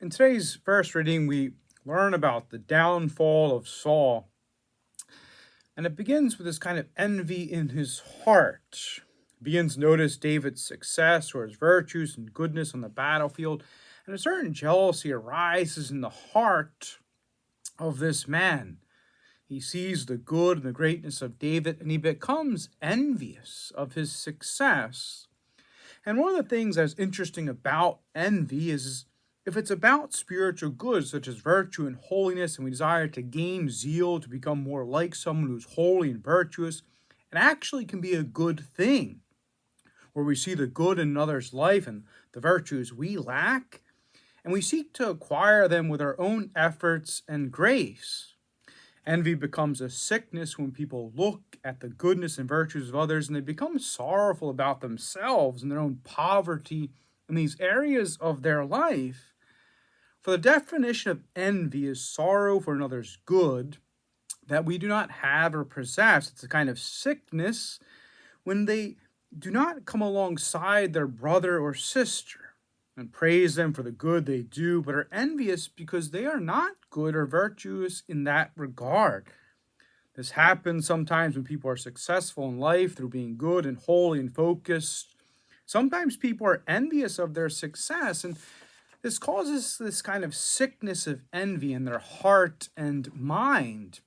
In today's first reading, we learn about the downfall of Saul. And it begins with this kind of envy in his heart. He begins to notice David's success or his virtues and goodness on the battlefield. And a certain jealousy arises in the heart of this man. He sees the good and the greatness of David, and he becomes envious of his success. And one of the things that's interesting about envy is if it's about spiritual goods such as virtue and holiness, and we desire to gain zeal to become more like someone who's holy and virtuous, it actually can be a good thing. Where we see the good in another's life and the virtues we lack, and we seek to acquire them with our own efforts and grace. Envy becomes a sickness when people look at the goodness and virtues of others and they become sorrowful about themselves and their own poverty in these areas of their life. For the definition of envy is sorrow for another's good that we do not have or possess. It's a kind of sickness when they do not come alongside their brother or sister and praise them for the good they do, but are envious because they are not good or virtuous in that regard. This happens sometimes when people are successful in life through being good and holy and focused. Sometimes people are envious of their success, and this causes this kind of sickness of envy in their heart and mind.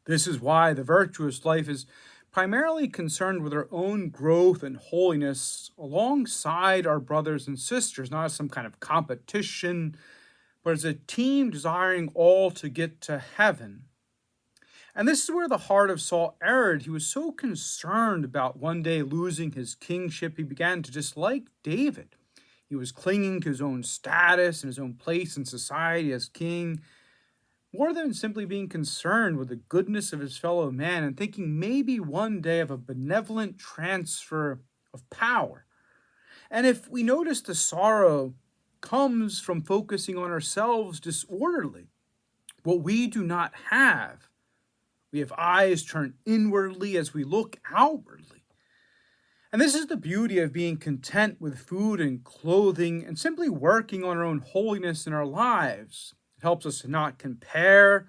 This is why the virtuous life is primarily concerned with our own growth and holiness alongside our brothers and sisters, not as some kind of competition, but as a team desiring all to get to heaven. And this is where the heart of Saul erred. He was so concerned about one day losing his kingship, he began to dislike David. He was clinging to his own status and his own place in society as king, more than simply being concerned with the goodness of his fellow man and thinking maybe one day of a benevolent transfer of power. And if we notice the sorrow comes from focusing on ourselves disorderly, what we do not have. We have eyes turned inwardly as we look outwardly. And this is the beauty of being content with food and clothing and simply working on our own holiness in our lives. Helps us to not compare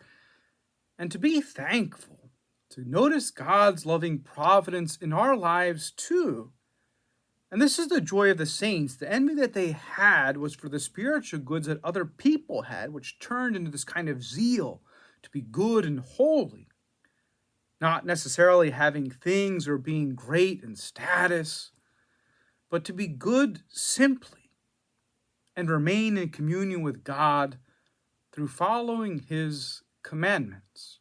and to be thankful, to notice God's loving providence in our lives too. And this is the joy of the saints. The envy that they had was for the spiritual goods that other people had, which turned into this kind of zeal to be good and holy. Not necessarily having things or being great in status, but to be good simply and remain in communion with God through following his commandments.